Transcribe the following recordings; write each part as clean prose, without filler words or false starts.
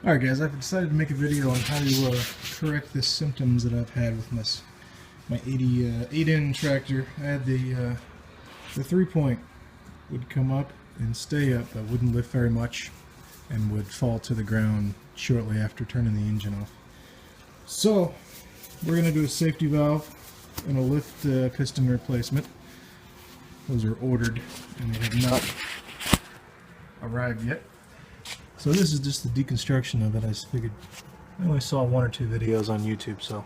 Alright guys, I've decided to make a video on how to correct the symptoms that I've had with my 8N tractor. I had the 3-point would come up and stay up, but wouldn't lift very much and would fall to the ground shortly after turning the engine off. So we're going to do a safety valve and a lift piston replacement. Those are ordered and they have not arrived yet. So this is just the deconstruction of it. I just figured I only saw 1 or 2 videos on YouTube, so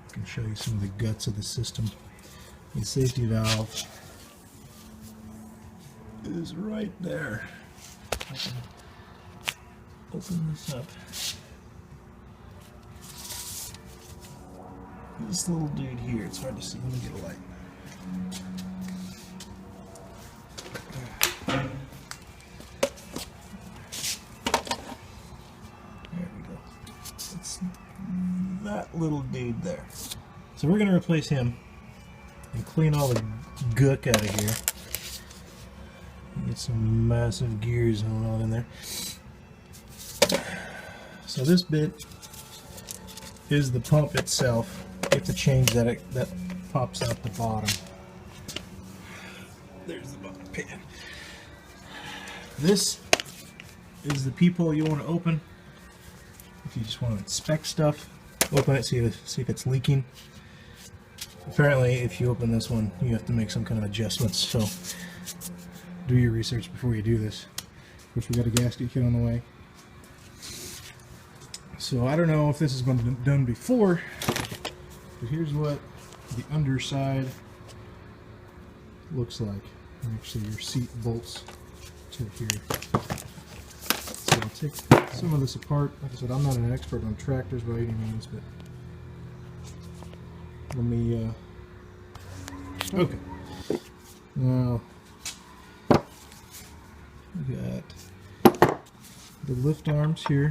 I can show you some of the guts of the system. The safety valve is right there. I can open this up. This little dude here, it's hard to see. Let me get a light. That little dude there. So we're going to replace him and clean all the gook out of here. Get some massive gears and all in there. So this bit is the pump itself. You have to change that. That pops out the bottom. There's the bottom pan. This is the peephole you want to open if you just want to inspect stuff. Open it, see if it's leaking. Apparently, if you open this one, you have to make some kind of adjustments. So, do your research before you do this. Of course, we got a gasket kit on the way. So I don't know if this has been done before, but here's what the underside looks like. Actually, your seat bolts to here. So I'll take some of this apart. Like I said, I'm not an expert on tractors by any means, but let me, okay. Now, we got the lift arms here,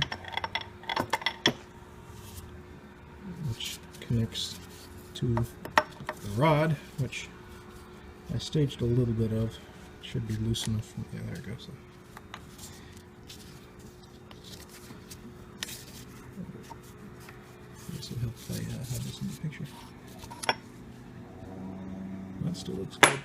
which connects to the rod, which I staged a little bit of. Should be loose enough. Yeah, there it goes. This will help if I have this in the picture. That still looks good.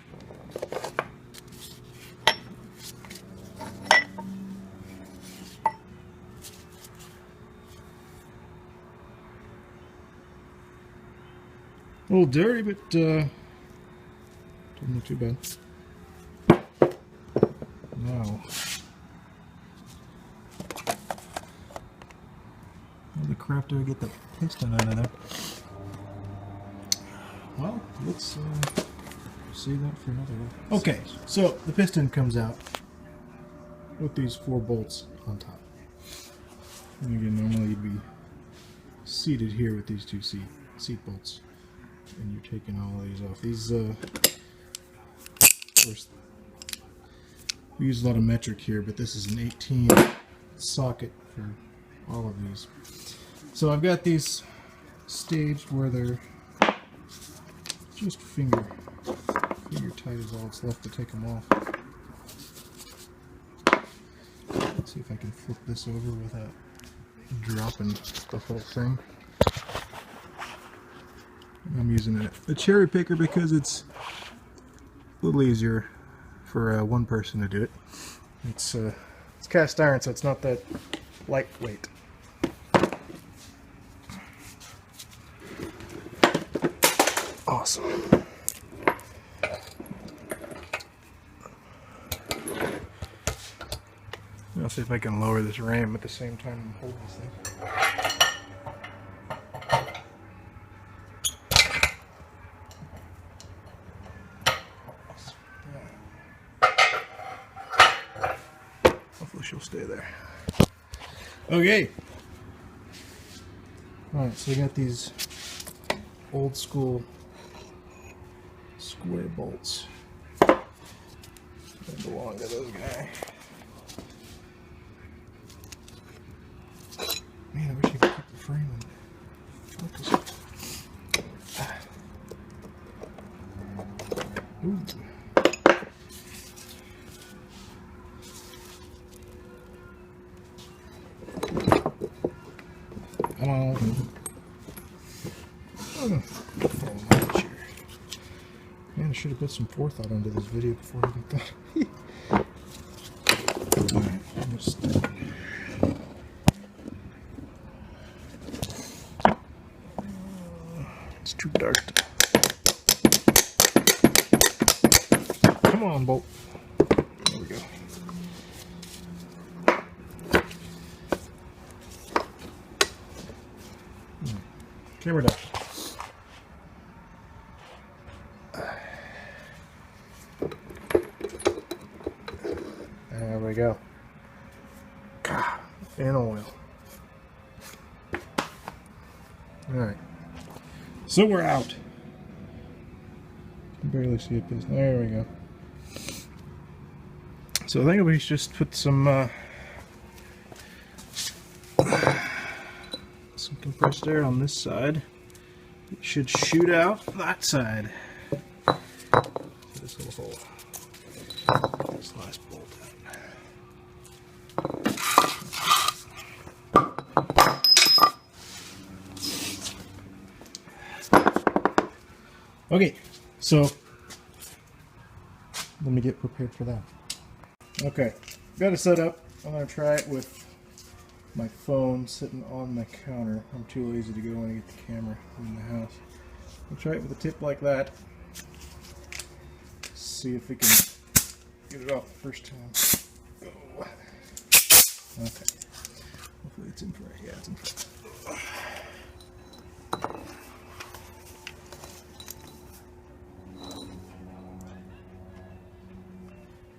A little dirty, but doesn't look too bad. Now, how the crap do I get the piston out of there? Well, let's see that for another one. Okay, so the piston comes out with these 4 bolts on top. And again, normally you'd be seated here with these 2 seat bolts, and you're taking all of these off. These, of course, we use a lot of metric here, but this is an 18 socket for all of these. So I've got these staged where they're just finger tight is all that's left to take them off. Let's see if I can flip this over without dropping the whole thing. I'm using a cherry picker because it's a little easier for one person to do it. It's cast iron, so it's not that lightweight. Awesome. I'll see if I can lower this ram at the same time and hold this thing. Hopefully she'll stay there. Okay. Alright, so we got these old school square bolts that belong to this guy. Man, I wish you could keep the frame and focus. Ooh. Come on. Oh, man, I should have put some forethought into this video before I even thought. Alright, almost done. It's too dark. Come on, bolt. There we go. Camera down. There we go. And oil. Alright. So we're out. I can barely see it. There we go. So I think we should just put some compressed air on this side. It should shoot out that side. This little hole. This last bolt out. Okay, so let me get prepared for that. Okay, got it set up. I'm going to try it with my phone sitting on my counter. I'm too lazy to go and get the camera in the house. I'll try it with a tip like that. See if we can get it off the first time. Oh. Okay. Hopefully it's in front. Yeah, it's in front.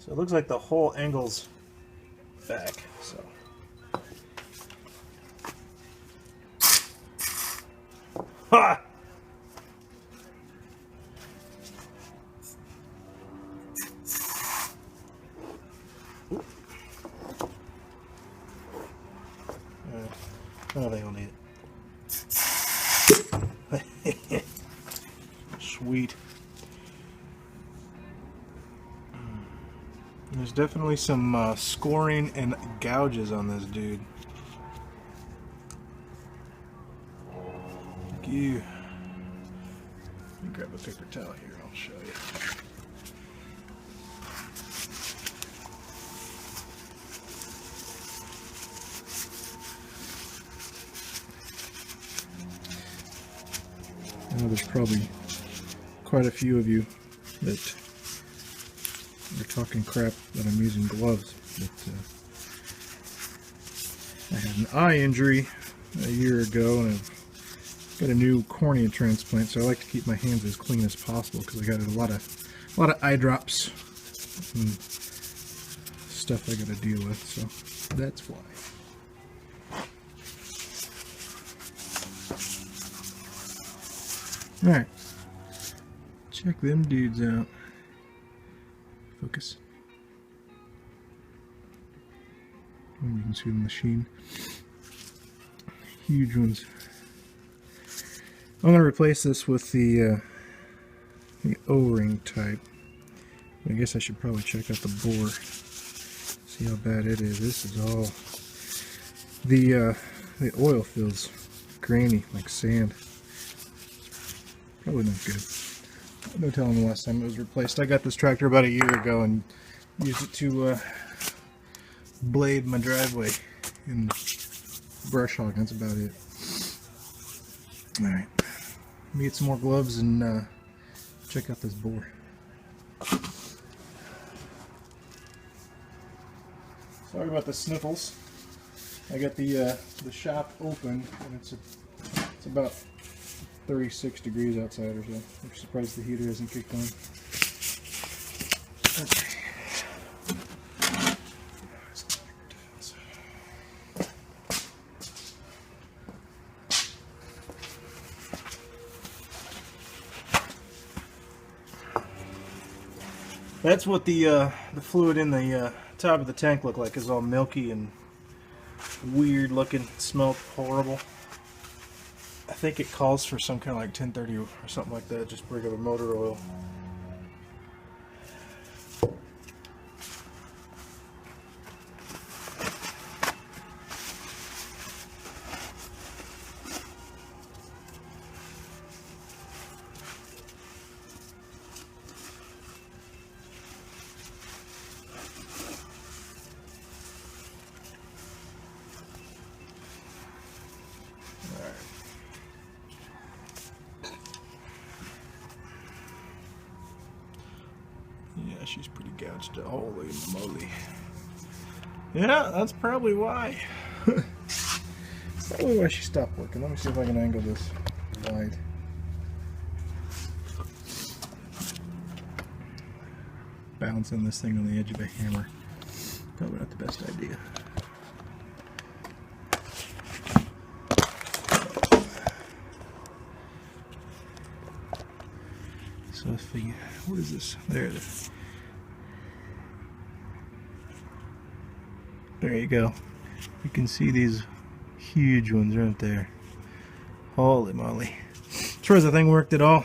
So it looks like the whole angle's back, so. Ha! I don't think I'll need it. Sweet. There's definitely some scoring and gouges on this dude. Thank you. Let me grab a paper towel here and I'll show you. I know there's probably quite a few of you that are talking crap that I'm using gloves, but I had an eye injury a year ago and I've got a new cornea transplant, so I like to keep my hands as clean as possible because I got a lot of eye drops and stuff I got to deal with, so that's why. Alright, check them dudes out. Focus. And you can see the machine. Huge ones. I'm going to replace this with the O-ring type. I guess I should probably check out the bore. See how bad it is. This is all the oil feels grainy like sand. Probably not good. No telling the last time it was replaced. I got this tractor about a year ago and used it to blade my driveway and brush hog. That's about it. Alright. Let me get some more gloves and check out this bore. Sorry about the sniffles. I got the shop open and it's about 36 degrees outside or so. I'm surprised the heater hasn't kicked on. Okay. That's what the fluid in the top of the tank looked like. It's all milky and weird looking. It smelled horrible. I think it calls for some kind of like 1030 or something like that, just regular motor oil. Yeah, she's pretty gouged. Holy moly. Yeah, that's probably why. Probably why she stopped working. Let me see if I can angle this wide. Balancing this thing on the edge of a hammer. Probably not the best idea. So if we, what is this? There it is. There you go. You can see these huge ones right there. Holy moly. As far as the thing worked at all.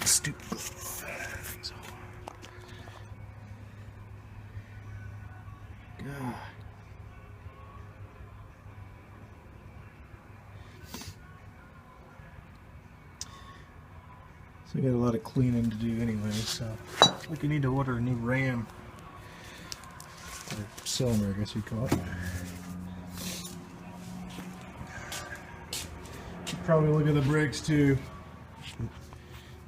Stupid. God. So we got a lot of cleaning to do anyway, so like you need to order a new ram or cylinder, I guess you'd call it. Should probably look at the brakes too.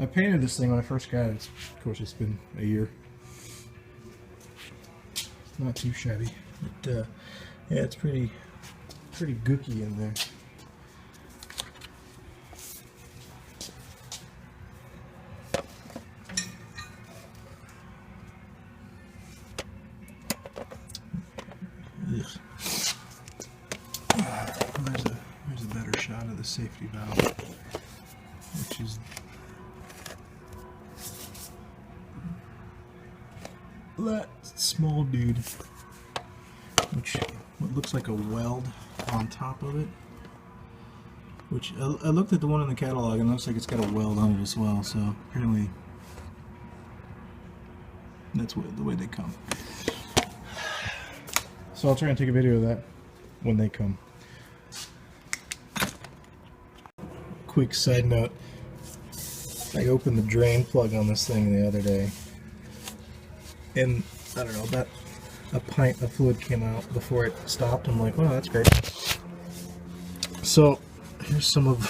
I painted this thing when I first got it. Of course, it's been a year. Not too shabby, but yeah, it's pretty gooky in there. There's a better shot of the safety valve, which is that small dude, which what looks like a weld on top of it. Which I looked at the one in the catalog and it looks like it's got a weld on it as well. So apparently that's the way they come. So I'll try and take a video of that when they come. Quick side note, I opened the drain plug on this thing the other day, and I don't know, about a pint of fluid came out before it stopped. I'm like, wow, that's great. So here's some of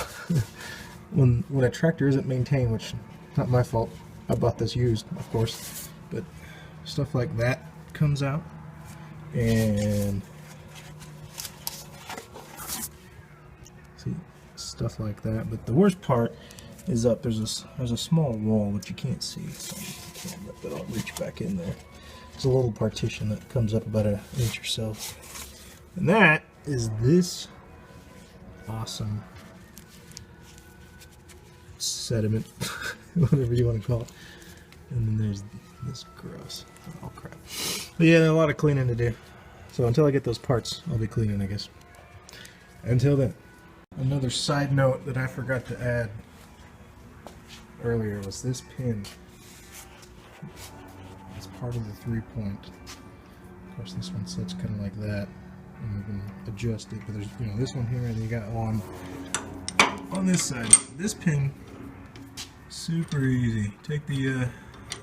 when a tractor isn't maintained, which is not my fault. I bought this used, of course, but stuff like that comes out. And see, stuff like that. But the worst part is up. There's a small wall which you can't see, so you can't let that all reach back in there. There's a little partition that comes up about an inch or so, and that is this awesome sediment, whatever you want to call it. And then there's this gross. Oh crap. But yeah, there's a lot of cleaning to do. So until I get those parts, I'll be cleaning, I guess. Until then. Another side note that I forgot to add earlier was this pin. It's part of the 3-point. Of course, this one sits kind of like that, and you can adjust it. But there's, you know, this one here, and you got one on this side. This pin, super easy. Take the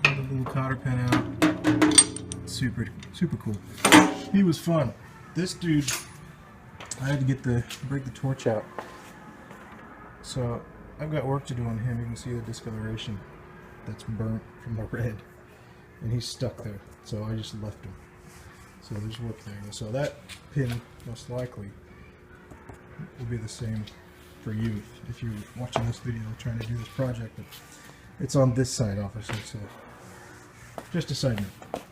little cotter pin out. Super cool. He was fun. This dude, I had to break the torch out. So I've got work to do on him. You can see the discoloration that's burnt from the red, and he's stuck there. So I just left him. So there's work there. So that pin most likely will be the same for you if you're watching this video trying to do this project. But it's on this side, obviously. So just a side note.